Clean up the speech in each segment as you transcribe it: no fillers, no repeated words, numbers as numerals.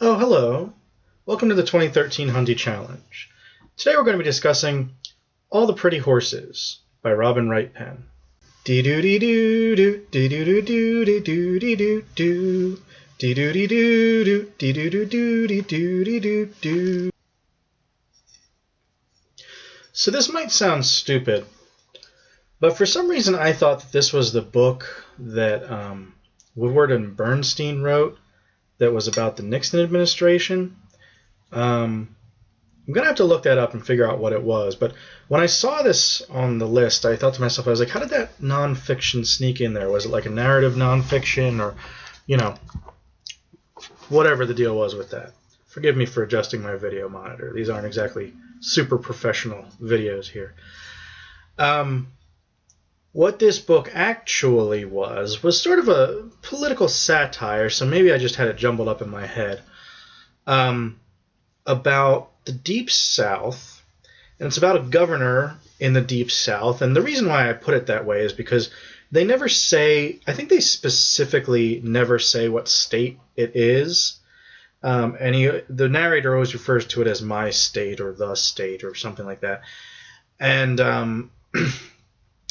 Oh, hello. Welcome to the 2013 Hundie Challenge. Today we're going to be discussing All the Pretty Horses by Robin Wright Penn. Dee-doo-dee-doo-doo, dee-doo-dee-doo-doo-dee-doo-doo-doo, dee-doo-dee-doo-doo, dee-doo-dee-doo-dee-doo-doo-doo. So this might sound stupid, but for some reason I thought that this was the book that Woodward and Bernstein wrote that was about the Nixon administration. I'm going to have to look that up and figure out what it was. But when I saw this on the list, I thought to myself, I was like, how did that nonfiction sneak in there? Was it like a narrative nonfiction or, whatever the deal was with that? Forgive me for adjusting my video monitor. These aren't exactly super professional videos here. What this book actually was sort of a political satire, so maybe I just had it jumbled up in my head, about the Deep South, and it's about a governor in the Deep South, and the reason why I put it that way is because they never say, I think they specifically never say what state it is, and the narrator always refers to it as my state or the state or something like that, and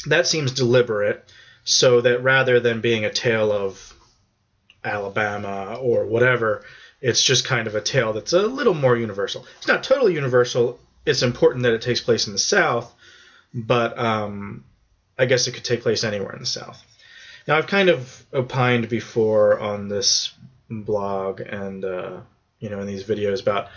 that seems deliberate, so that rather than being a tale of Alabama or whatever, it's just kind of a tale that's a little more universal. It's not totally universal. It's important that it takes place in the South, but I guess it could take place anywhere in the South. Now, I've kind of opined before on this blog and in these videos about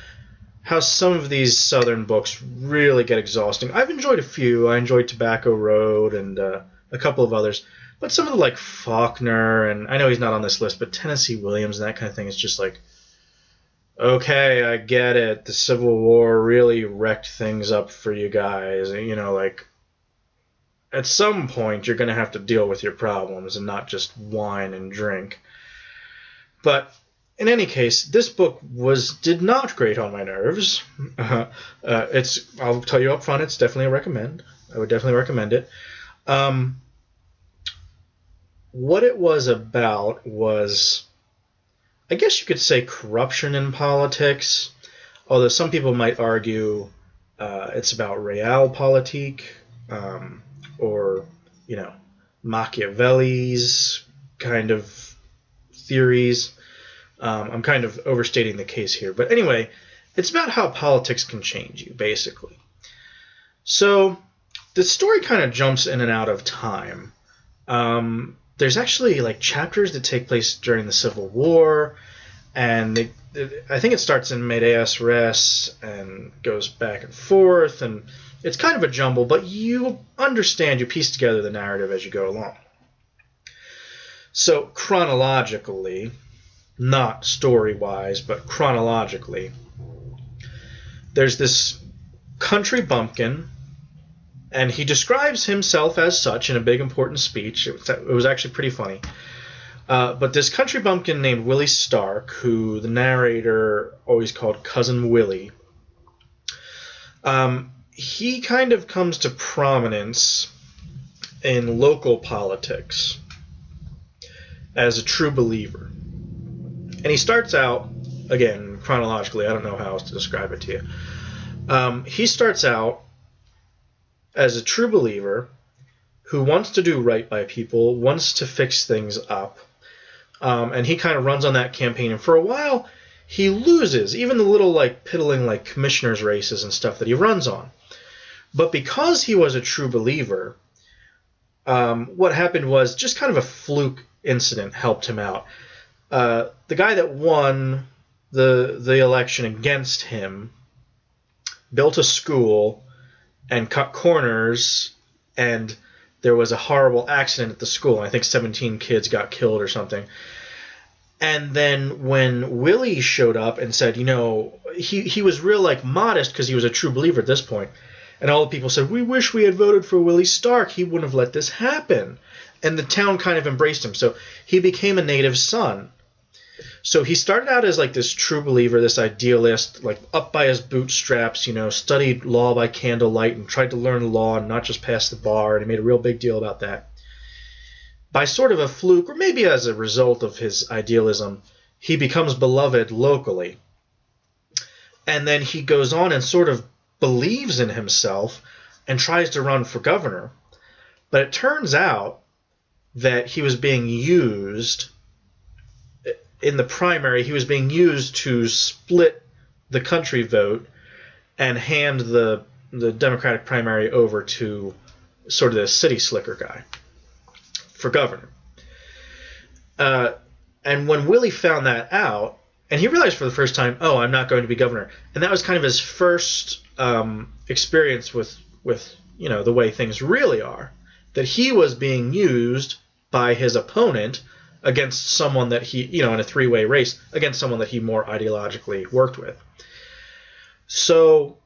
how some of these Southern books really get exhausting. I've enjoyed a few. I enjoyed Tobacco Road and a couple of others. But some of the, like Faulkner, and I know he's not on this list, but Tennessee Williams and that kind of thing is just like, okay, I get it. The Civil War really wrecked things up for you guys. At some point you're going to have to deal with your problems and not just whine and drink. But in any case, this book did not grate on my nerves. I'll tell you up front, it's definitely a recommend. I would definitely recommend it. What it was about was, I guess you could say, corruption in politics, although some people might argue it's about realpolitik, or, Machiavelli's kind of theories. I'm kind of overstating the case here. But anyway, it's about how politics can change you, basically. So the story kind of jumps in and out of time. There's actually like chapters that take place during the Civil War, and I think it starts in Medias Res and goes back and forth, and it's kind of a jumble, but you piece together the narrative as you go along. So chronologically, not story-wise, but chronologically, there's this country bumpkin, and he describes himself as such in a big important speech. It was actually pretty funny. But this country bumpkin named Willie Stark, who the narrator always called Cousin Willie, he kind of comes to prominence in local politics as a true believer. And he starts out, again, chronologically, I don't know how else to describe it to you. He starts out as a true believer who wants to do right by people, wants to fix things up, and he kind of runs on that campaign. And for a while, he loses, even the little piddling commissioners' races and stuff that he runs on. But because he was a true believer, what happened was just kind of a fluke incident helped him out. The guy that won the election against him built a school and cut corners, and there was a horrible accident at the school. I think 17 kids got killed or something. And then when Willie showed up and said, he was real modest because he was a true believer at this point. And all the people said, we wish we had voted for Willie Stark. He wouldn't have let this happen. And the town kind of embraced him. So he became a native son. So he started out as this true believer, this idealist, up by his bootstraps, studied law by candlelight and tried to learn law and not just pass the bar. And he made a real big deal about that. By sort of a fluke, or maybe as a result of his idealism, he becomes beloved locally. And then he goes on and sort of believes in himself and tries to run for governor. But it turns out that he was being used in the primary. He was being used to split the country vote and hand the Democratic primary over to sort of the city slicker guy for governor. And when Willie found that out, and he realized for the first time, oh, I'm not going to be governor. And that was kind of his first experience with the way things really are, that he was being used by his opponent against someone that he, in a three-way race, against someone that he more ideologically worked with. So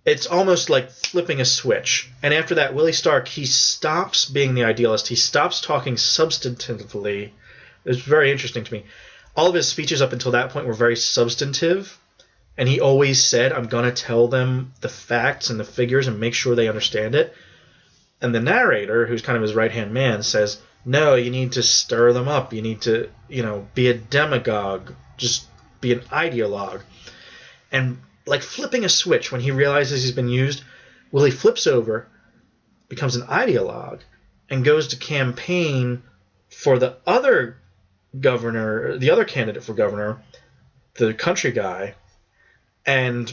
it's almost like flipping a switch. And after that, Willie Stark, he stops being the idealist. He stops talking substantively. It's very interesting to me. All of his speeches up until that point were very substantive. And he always said, I'm going to tell them the facts and the figures and make sure they understand it. And the narrator, who's kind of his right-hand man, says, no, you need to stir them up. You need to, be a demagogue. Just be an ideologue. And like flipping a switch, when he realizes he's been used, Willie flips over, becomes an ideologue, and goes to campaign for the other governor, the other candidate for governor, the country guy, and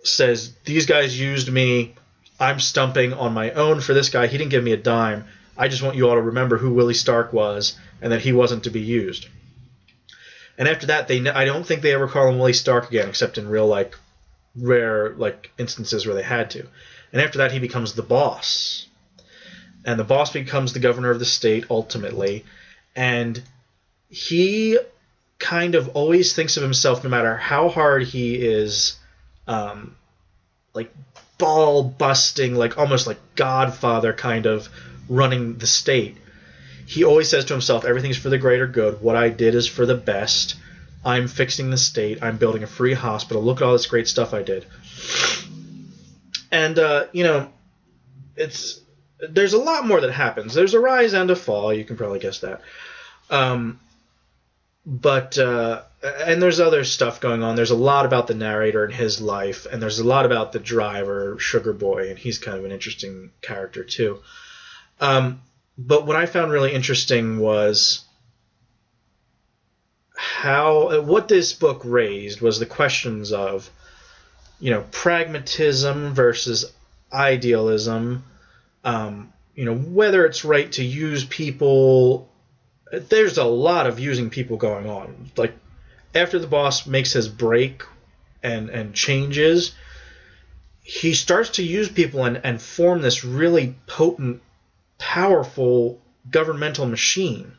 says, these guys used me. I'm stumping on my own for this guy. He didn't give me a dime. I just want you all to remember who Willie Stark was and that he wasn't to be used. And after that, I don't think they ever call him Willie Stark again, except in real, rare, instances where they had to. And after that, he becomes the boss. And the boss becomes the governor of the state, ultimately. And he kind of always thinks of himself, no matter how hard he is, ball-busting, almost like Godfather kind of running the state. He always says to himself, everything's for the greater good. What I did is for the best. I'm fixing the state. I'm building a free hospital. Look at all this great stuff I did. And, there's a lot more that happens. There's a rise and a fall. You can probably guess that. And there's other stuff going on. There's a lot about the narrator and his life, and there's a lot about the driver, Sugar Boy, and he's kind of an interesting character too. But what I found really interesting was what this book raised was the questions of, pragmatism versus idealism, whether it's right to use people. There's a lot of using people going on. After the boss makes his break and changes, he starts to use people and form this really potent, powerful governmental machine.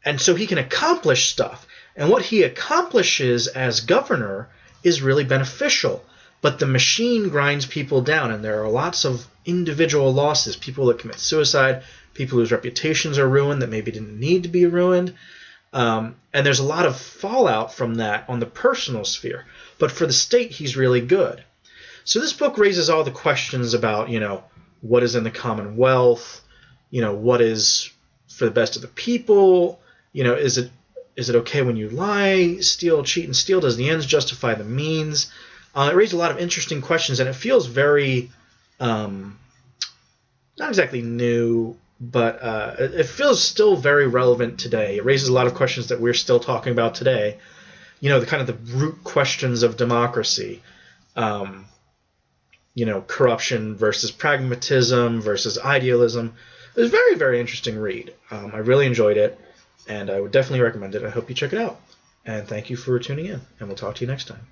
And so he can accomplish stuff. And what he accomplishes as governor is really beneficial. But the machine grinds people down, and there are lots of individual losses. People that commit suicide, people whose reputations are ruined that maybe didn't need to be ruined. And there's a lot of fallout from that on the personal sphere. But for the state, he's really good. So this book raises all the questions about, what is in the Commonwealth, what is for the best of the people, is it okay when you lie, steal, cheat, and steal? Does the ends justify the means? It raised a lot of interesting questions, and it feels very, not exactly new, but it feels still very relevant today. It raises a lot of questions that we're still talking about today. The kind of the root questions of democracy. Corruption versus pragmatism versus idealism. It was a very, very interesting read. I really enjoyed it, and I would definitely recommend it. I hope you check it out. And thank you for tuning in, and we'll talk to you next time.